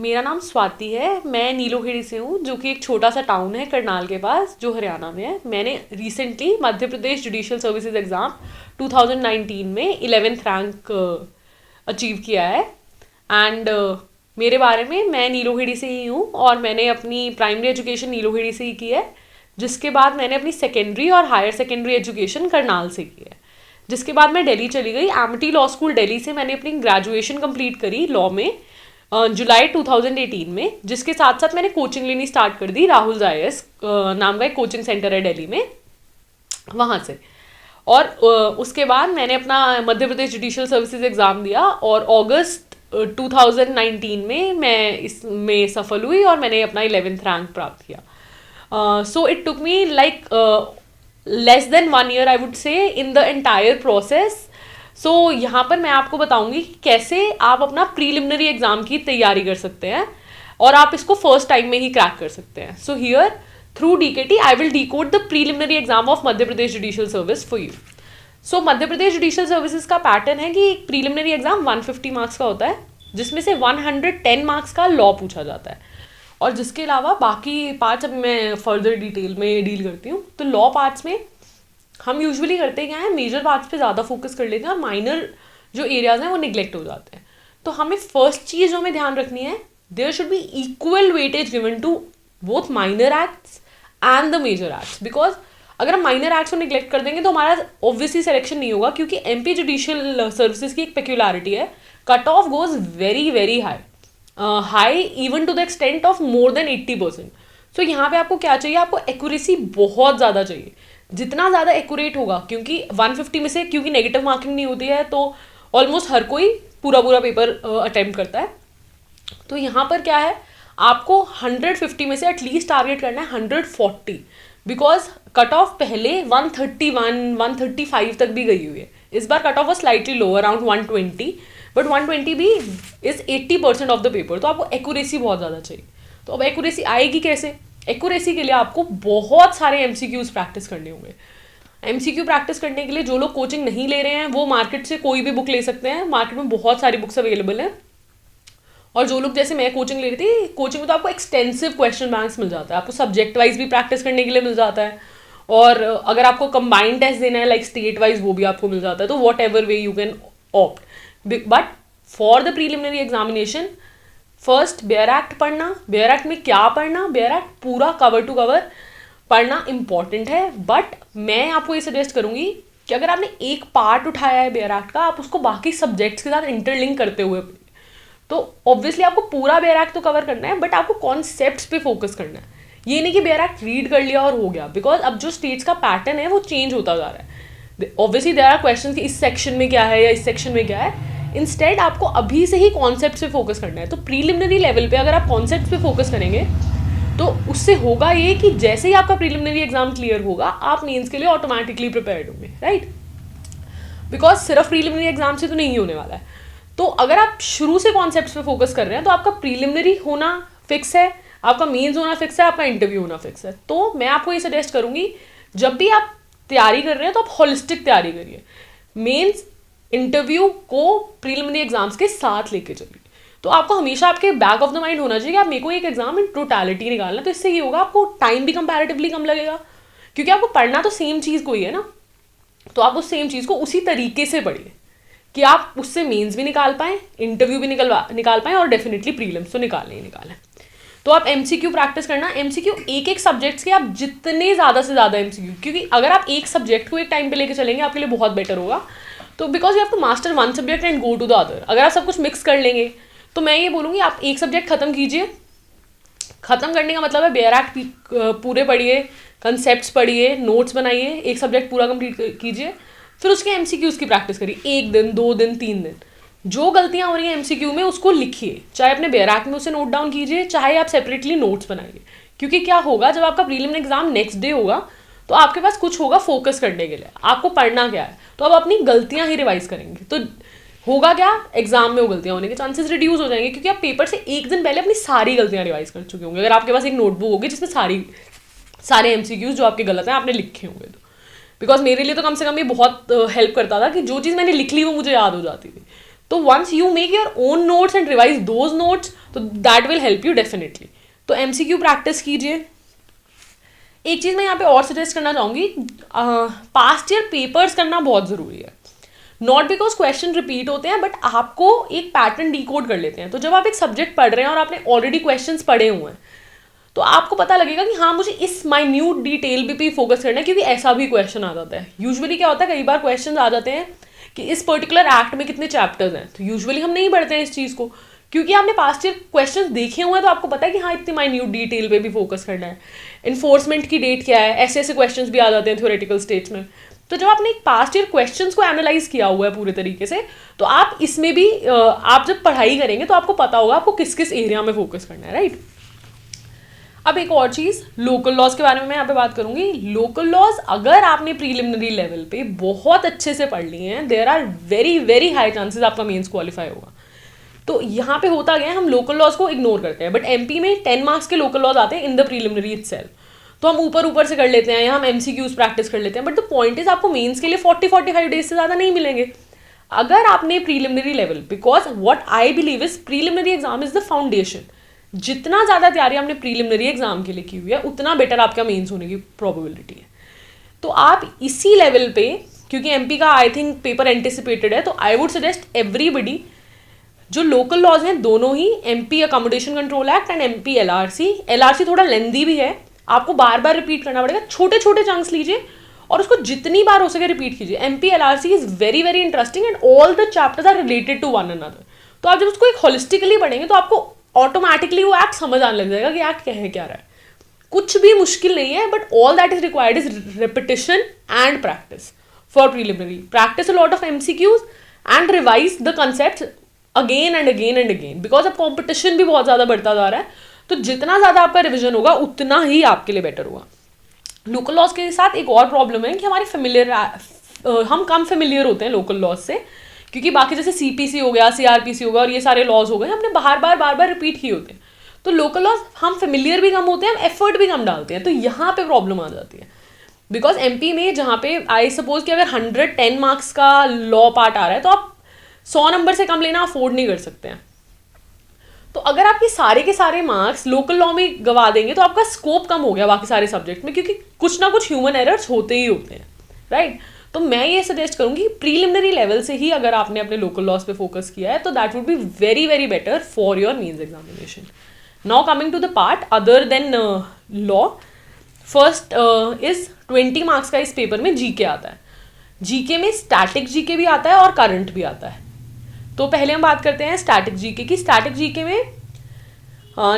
मेरा नाम स्वाति है। मैं नीलोखेड़ी से हूँ, जो कि एक छोटा सा टाउन है करनाल के पास, जो हरियाणा में है। मैंने recently Madhya Pradesh judicial services exam 2019 में 11th रैंक अचीव किया है। एंड मेरे बारे में, मैं नीलोखेड़ी से ही हूँ और मैंने अपनी प्राइमरी एजुकेशन नीलोखेड़ी से ही की है, जिसके बाद मैंने अपनी सेकेंडरी और हायर सेकेंडरी एजुकेशन करनाल से की है। जिसके बाद मैं दिल्ली चली गई, एमिटी लॉ स्कूल दिल्ली से मैंने अपनी ग्रेजुएशन कंप्लीट करी लॉ में जुलाई 2018 में, जिसके साथ साथ मैंने कोचिंग लेनी स्टार्ट कर दी। राहुल जायस नाम का एक कोचिंग सेंटर है दिल्ली में, वहाँ से। और उसके बाद मैंने अपना Madhya Pradesh judicial services exam दिया और अगस्त 2019 में मैं इसमें सफल हुई और मैंने अपना 11th रैंक प्राप्त किया। So it took me like less than 1 year, I would say, in the entire process. So यहाँ पर मैं आपको बताऊंगी कि कैसे आप अपना प्रीलिमिनरी एग्जाम की तैयारी कर सकते हैं और आप इसको फर्स्ट टाइम में ही क्रैक कर सकते हैं। So here through DKT I will decode the preliminary exam of Madhya Pradesh judicial service for you. So Madhya Pradesh judicial services का पैटर्न है कि एक प्रीलिमिनरी एग्जाम 150 मार्क्स का होता है, जिसमें से 110 मार्क्स का लॉ पूछा जाता है, और जिसके अलावा बाकी पार्ट्स अब मैं फर्दर डिटेल में डील करती हूँ। तो लॉ पार्ट्स में हम यूजुअली करते क्या है, मेजर पार्ट्स पे ज़्यादा फोकस कर लेते हैं और माइनर जो एरियाज हैं वो निगलेक्ट हो जाते हैं। तो हमें फर्स्ट चीज़ जो हमें ध्यान रखनी है, there should be equal weightage given to both minor acts and the major acts. Because अगर हम माइनर एक्ट्स को निगलेक्ट कर देंगे तो हमारा ऑब्वियसली सिलेक्शन नहीं होगा, क्योंकि एमपी जुडिशियल सर्विसेज की एक पेक्यूलरिटी है, cut off goes very very high even to the extent of more than 80%। So यहाँ पे आपको क्या चाहिए, आपको एक्यूरेसी बहुत ज़्यादा चाहिए। जितना ज़्यादा एक्यूरेट होगा, क्योंकि 150 में से क्योंकि नेगेटिव मार्किंग नहीं होती है, तो ऑलमोस्ट हर कोई पूरा पूरा पेपर अटेम्प्ट करता है। तो यहाँ पर क्या है, आपको 150 में से एटलीस्ट टारगेट करना है 140, बिकॉज कट ऑफ पहले 131 135 तक भी गई हुई है। इस बार कट ऑफ वो स्लाइटली लो, अराउंड 120, बट 120 भी इज 80% ऑफ द पेपर। तो आपको एक्यूरेसी बहुत ज़्यादा चाहिए। तो अब एक्यूरेसी आएगी कैसे? एक्यूरेसी के लिए आपको बहुत सारे एमसीक्यूज प्रैक्टिस करने होंगे। एमसीक्यू प्रैक्टिस करने के लिए जो लोग कोचिंग नहीं ले रहे हैं वो मार्केट से कोई भी बुक ले सकते हैं। मार्केट में बहुत सारी बुक्स अवेलेबल हैं। और जो लोग, जैसे मैं कोचिंग ले रही थी, कोचिंग में तो आपको एक्सटेंसिव क्वेश्चन बैंक्स मिल जाता है, आपको सब्जेक्ट वाइज भी प्रैक्टिस करने के लिए मिल जाता है, और अगर आपको कंबाइंड टेस्ट देना है लाइक स्टेट वाइज, वो भी आपको मिल जाता है। तो what ever way you can opt, but for the preliminary examination first bare act पढ़ना। बेयर एक्ट में क्या पढ़ना, बेयर एक्ट पूरा कवर टू कवर पढ़ना इंपॉर्टेंट है। बट मैं आपको ये सजेस्ट करूंगी कि अगर आपने एक पार्ट उठाया है बेयर एक्ट का, आप उसको बाकी सब्जेक्ट्स के साथ इंटरलिंक करते हुए, तो ऑब्वियसली आपको पूरा बेयर एक्ट तो कवर करना है, बट आपको कॉन्सेप्ट्स पे फोकस करना है। ये नहीं कि बेयर एक्ट रीड कर लिया और हो गया, बिकॉज अब जो स्टेट्स का पैटर्न है वो चेंज होता जा रहा है। ऑब्वियसली देयर आर क्वेश्चन कि इस सेक्शन में क्या है या इस सेक्शन में क्या है। इंस्टेड आपको अभी से ही कॉन्सेप्ट पे फोकस करना है। तो प्रीलिमिनरी लेवल पे अगर आप कॉन्सेप्ट पे फोकस करेंगे तो उससे होगा ये कि जैसे ही आपका प्रीलिमिनरी एग्जाम क्लियर होगा, आप मेंस के लिए ऑटोमेटिकली प्रिपेयर्ड होंगे, राइट? बिकॉज सिर्फ प्रीलिमिनरी एग्जाम से तो नहीं होने वाला है। तो अगर आप शुरू से कॉन्सेप्ट्स पे फोकस कर रहे हैं तो आपका प्रीलिमिनरी होना फिक्स है, आपका मेंस होना फिक्स है, आपका इंटरव्यू होना फिक्स है। तो मैं आपको ये सजेस्ट करूंगी, जब भी आप तैयारी कर रहे हैं तो आप होलिस्टिक तैयारी करिए। मेंस इंटरव्यू को प्रीलिमिनरी एग्जाम्स के साथ लेके चलिए। तो आपको हमेशा आपके बैक ऑफ द माइंड होना चाहिए कि आप मेरे को एक एग्जाम इन टोटलिटी निकालना। तो इससे ये होगा, आपको टाइम भी कंपैरेटिवली कम लगेगा, क्योंकि आपको पढ़ना तो सेम चीज़ को ही है ना। तो आप उस सेम चीज़ को उसी तरीके से पढ़िए कि आप उससे मेंस भी निकाल पाएँ, इंटरव्यू भी निकाल पाएँ, और डेफिनेटली प्रीलिम्स तो निकालें ही निकालें। तो आप एमसीक्यू प्रैक्टिस करना। एमसीक्यू एक एक सब्जेक्ट्स के आप जितने ज़्यादा से ज़्यादा एमसीक्यू, क्योंकि अगर आप एक सब्जेक्ट को एक टाइम पे लेके चलेंगे आपके लिए बहुत बेटर होगा। तो because you have to master one subject and go to the other. अगर आप सब कुछ मिक्स कर लेंगे तो मैं ये बोलूँगी आप एक सब्जेक्ट खत्म कीजिए। खत्म करने का मतलब है बेयर एक्ट पूरे पढ़िए, कंसेप्ट्स पढ़िए, नोट्स बनाइए, एक सब्जेक्ट पूरा कंप्लीट कीजिए, फिर उसके एमसीक्यूज़ की प्रैक्टिस करिए 1 दिन 2 दिन 3 दिन। जो गलतियाँ हो रही हैं एमसीक्यू में उसको लिखिए, चाहे अपने बेयर एक्ट में उसे नोट डाउन कीजिए, चाहे आप सेपरेटली नोट्स बनाइए। क्योंकि क्या होगा, जब आपका प्रीलिमिनरी एग्जाम नेक्स्ट डे होगा तो आपके पास कुछ होगा फोकस करने के लिए, आपको पढ़ना क्या है, तो आप अपनी गलतियां ही रिवाइज करेंगे। तो होगा क्या, एग्जाम में वो गलतियां होने के चांसेस रिड्यूस हो जाएंगे, क्योंकि आप पेपर से एक दिन पहले अपनी सारी गलतियां रिवाइज कर चुके होंगे। अगर आपके पास एक नोटबुक होगी जिसमें सारे एमसीक्यूज जो आपके गलत हैं आपने लिखे होंगे। तो बिकॉज मेरे लिए तो कम से कम ये बहुत हेल्प करता था कि जो चीज़ मैंने लिख ली वो मुझे याद हो जाती थी। तो once you make your own notes and revise those notes, तो that will help you definitely. तो MCQ प्रैक्टिस कीजिए। एक चीज़ मैं यहाँ पे और सजेस्ट करना चाहूँगी, पास्ट ईयर पेपर्स करना बहुत ज़रूरी है। नॉट बिकॉज क्वेश्चन रिपीट होते हैं, बट आपको एक पैटर्न डिकोड कर लेते हैं। तो जब आप एक सब्जेक्ट पढ़ रहे हैं और आपने ऑलरेडी क्वेश्चंस पढ़े हुए हैं, तो आपको पता लगेगा कि हाँ मुझे इस माइन्यूट डिटेल पे भी फोकस करना है, क्योंकि ऐसा भी क्वेश्चन आ जाता है। यूजुअली क्या होता है, कई बार क्वेश्चन आ जाते हैं कि इस पर्टिकुलर एक्ट में कितने चैप्टर्स हैं, तो यूजुअली हम नहीं पढ़ते हैं इस चीज़ को, क्योंकि आपने पास्ट ईयर क्वेश्चंस देखे हुए हैं, तो आपको पता है कि हाँ इतनी माइन्यूट डिटेल पे भी फोकस करना है। इन्फोर्समेंट की डेट क्या है, ऐसे ऐसे क्वेश्चंस भी आ जाते हैं थ्योरेटिकल स्टेज में। तो जब आपने पास्ट ईयर क्वेश्चंस को एनालाइज किया हुआ है पूरे तरीके से, तो आप इसमें भी आप जब पढ़ाई करेंगे तो आपको पता होगा आपको किस किस एरिया में फोकस करना है, राइट। अब एक और चीज़, लोकल लॉज के बारे में मैं यहाँ पे बात करूँगी। लोकल लॉज अगर आपने प्रीलिमिनरी लेवल पे बहुत अच्छे से पढ़ लिए हैं, there are very very high chances आपका मेंस क्वालिफाई होगा। तो यहाँ पे होता गया, हम लोकल लॉज को इग्नोर करते हैं, बट MP में 10 मार्क्स के लोकल लॉज आते हैं इन द प्रीलिमिनरी इटसेल्फ। तो हम ऊपर ऊपर से कर लेते हैं या हम MCQs प्रैक्टिस कर लेते हैं, बट द पॉइंट इज आपको मेंस के लिए 40-45 डेज से ज़्यादा नहीं मिलेंगे अगर आपने preliminary level, because what I believe is preliminary exam is the foundation. जितना ज़्यादा तैयारी आपने प्रीलिमिनरी एग्जाम के लिए की हुई है, उतना बेटर आपका मेंस होने की प्रोबेबिलिटी है। तो आप इसी लेवल पे, क्योंकि MP का आई थिंक पेपर एंटिसिपेटेड है, तो आई वुड सजेस्ट एवरीबडी, जो लोकल लॉज हैं दोनों ही, MP accommodation control act and MP LRC थोड़ा लेंदी भी है, आपको बार बार रिपीट करना पड़ेगा। छोटे छोटे चंक्स लीजिए और उसको जितनी बार हो सके रिपीट कीजिए। MP LRC is very very interesting and all the chapters are related to one another. तो आप जब उसको एक होलिस्टिकली पढ़ेंगे तो आपको ऑटोमेटिकली वो एक्ट समझ आने लग जाएगा कि एक्ट क्या है क्या रहा है। कुछ भी मुश्किल नहीं है, but all that is required is repetition and practice for preliminary. Practice a lot of MCQs and revise the concept again and again and again, because अब कॉम्पिटिशन भी बहुत ज़्यादा बढ़ता जा रहा है। तो जितना ज़्यादा आपका रिविजन होगा उतना ही आपके लिए बेटर होगा। लोकल लॉज के साथ एक और प्रॉब्लम है कि हम कम फेमिलियर होते हैं लोकल लॉज से, क्योंकि बाकी जैसे CPC हो गया, CRPC हो गया और ये सारे लॉज हो गए, हमने बार बार रिपीट किए होते हैं। तो लोकल लॉज हम फेमिलियर भी कम होते हैं, हम एफर्ट भी कम डालते हैं, तो यहाँ पे प्रॉब्लम आ जाती है। बिकॉज MP में जहाँ पे आई सपोज कि अगर 110 मार्क्स का लॉ पार्ट आ रहा है, तो आप 100 नंबर से कम लेना अफोर्ड नहीं कर सकते हैं। तो अगर आपके सारे के सारे मार्क्स लोकल लॉ में गवा देंगे, तो आपका स्कोप कम हो गया बाकी सारे सब्जेक्ट में, क्योंकि कुछ ना कुछ ह्यूमन एरर्स होते ही होते हैं, राइट। तो मैं ये सजेस्ट करूंगी प्रीलिमिनरी लेवल से ही अगर आपने अपने लोकल लॉज पे फोकस किया है, तो that would be very very better for your mains examination. Now coming to the part other than law, first is 20 marks का इस पेपर में GK आता है। GK में स्टैटिक GK भी आता है और करंट भी आता है। तो पहले हम बात करते हैं स्टैटिक GK की। स्टैटिक GK में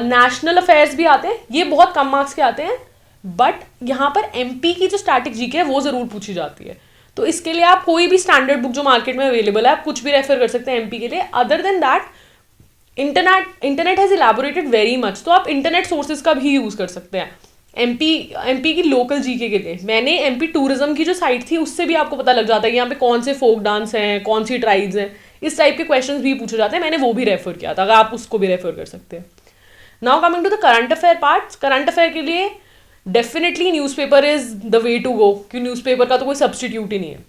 नेशनल अफेयर्स भी आते हैं, ये बहुत कम मार्क्स के आते हैं, बट यहाँ पर MP की जो स्टैटिक GK है वो ज़रूर पूछी जाती है। तो इसके लिए आप कोई भी स्टैंडर्ड बुक जो मार्केट में अवेलेबल है, आप कुछ भी रेफर कर सकते हैं MP के लिए। Other than that internet has elaborated very much, तो आप इंटरनेट सोर्सेज का भी यूज़ कर सकते हैं MP की लोकल GK के लिए। मैंने MP टूरिज्म की जो साइट थी उससे भी आपको पता लग जाता है कि यहाँ पे कौन से फोक डांस हैं, कौन सी ट्राइब्स हैं, इस टाइप के क्वेश्चंस भी पूछे जाते हैं। मैंने वो भी रेफर किया था, अगर आप उसको भी रेफर कर सकते हैं। Now coming to the current affair part. Current affair के लिए definitely newspaper is the way to go, क्योंकि न्यूज़पेपर का तो कोई सब्सटीट्यूट ही नहीं है।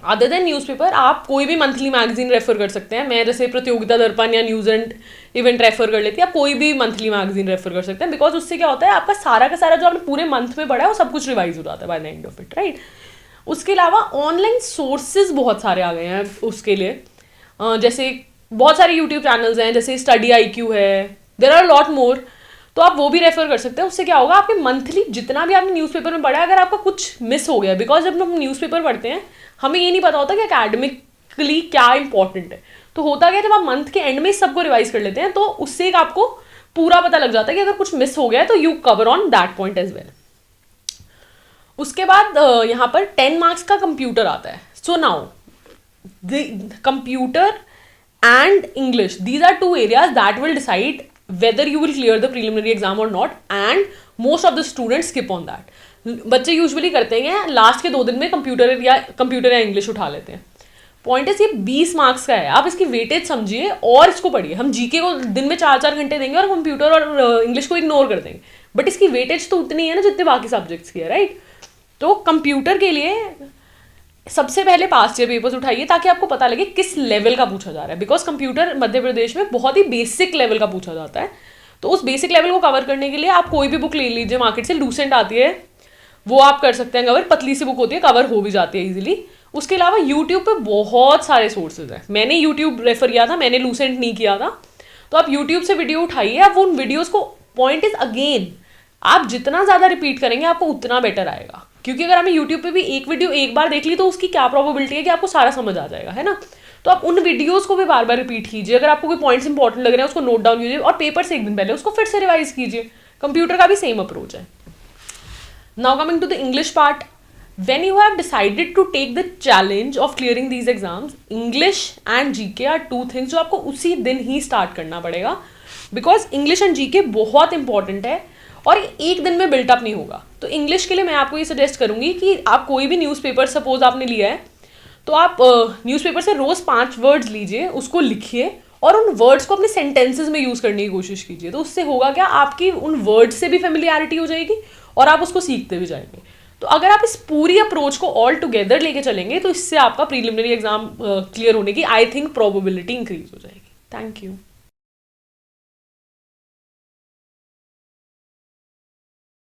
अदर देन न्यूज़पेपर आप कोई भी मंथली मैगजीन रेफर कर सकते हैं। मैं जैसे प्रतियोगिता दर्पण या न्यूज़ एंड इवेंट रेफर कर लेती है, आप कोई भी मंथली मैगजीन रेफर कर सकते हैं, बिकॉज उससे क्या होता है आपका सारा का सारा जो आपने पूरे मंथ में पढ़ा है वो सब कुछ रिवाइज हो जाता है by the end of it, right. उसके अलावा ऑनलाइन सोर्सेज बहुत सारे आ गए हैं उसके लिए, जैसे बहुत सारे यूट्यूब चैनल्स हैं, जैसे स्टडी IQ है, देयर आर लॉट मोर, तो आप वो भी रेफर कर सकते हैं। उससे क्या होगा, आपके मंथली जितना भी आपने न्यूज़पेपर में पढ़ा है, अगर आपका कुछ मिस हो गया, बिकॉज जब हम न्यूज़पेपर पढ़ते हैं हमें ये नहीं पता होता कि एकेडमिकली क्या इंपॉर्टेंट है, तो होता क्या जब आप मंथ के एंड में सबको रिवाइज कर लेते हैं, तो उससे एक आपको पूरा पता लग जाता है कि अगर कुछ मिस हो गया है तो you cover on that point as well. उसके बाद यहाँ पर 10 मार्क्स का कंप्यूटर आता है। So now the computer and English, these are two areas that will decide whether you will clear the preliminary exam or not, and most of the students skip on that. बच्चे usually करते हैं last के 2 दिन में computer या English उठा लेते हैं। पॉइंट इज ये 20 मार्क्स का है, आप इसकी वेटेज समझिए और इसको पढ़िए। हम GK को दिन में 4-4 घंटे देंगे और कंप्यूटर और इंग्लिश को इग्नोर कर देंगे, बट इसकी वेटेज तो उतनी है ना जितने बाकी सब्जेक्ट्स की है, राइट। तो कंप्यूटर के लिए सबसे पहले पास्ट ईयर पेपर्स उठाइए ताकि आपको पता लगे किस लेवल का पूछा जा रहा है, बिकॉज कंप्यूटर मध्य प्रदेश में बहुत ही बेसिक लेवल का पूछा जाता है। तो उस बेसिक लेवल को कवर करने के लिए आप कोई भी बुक ले लीजिए, मार्केट से लूसेंट आती है वो आप कर सकते हैं कवर, पतली सी बुक होती है, कवर हो भी जाती है इजीली। उसके अलावा यूट्यूब पे बहुत सारे सोर्सेज हैं, मैंने यूट्यूब रेफर किया था, मैंने लूसेंट नहीं किया था। तो आप यूट्यूब से वीडियो उठाइए, आप उन वीडियोस को, पॉइंट इज अगेन आप जितना ज़्यादा रिपीट करेंगे आपको उतना बेटर आएगा, क्योंकि अगर हमें यूट्यूब पे भी एक वीडियो एक बार देख ली तो उसकी क्या प्रोबेबिलिटी है कि आपको सारा समझ आ जाएगा, है ना। तो आप उन वीडियोस को भी बार बार रिपीट कीजिए, अगर आपको कोई पॉइंट्स इंपॉर्टेंट लग रहे हैं उसको नोट डाउन कीजिए और पेपर से एक दिन पहले उसको फिर से रिवाइज कीजिए। कंप्यूटर का भी सेम अप्रोच है। Now coming to the English part, when you have decided to take the challenge of clearing these exams, English and GK are two things जो आपको उसी दिन ही स्टार्ट करना पड़ेगा, बिकॉज इंग्लिश एंड GK बहुत important है और एक दिन में बिल्टअप नहीं होगा। तो इंग्लिश के लिए मैं आपको ये सजेस्ट करूंगी कि आप कोई भी न्यूज़पेपर सपोज आपने लिया है तो आप न्यूज़पेपर से रोज़ 5 वर्ड्स लीजिए, उसको लिखिए और उन वर्ड्स को अपने सेंटेंसेस में यूज़ करने की कोशिश कीजिए। तो उससे होगा क्या, आपकी उन वर्ड्स से भी फेमिलियरिटी हो जाएगी और आप उसको सीखते भी जाएंगे। तो अगर आप इस पूरी अप्रोच को ऑल टुगेदर लेके चलेंगे तो इससे आपका प्रीलिमिनरी एग्जाम क्लियर होने की आई थिंक प्रोबेबिलिटी इंक्रीज हो जाएगी। Thank you.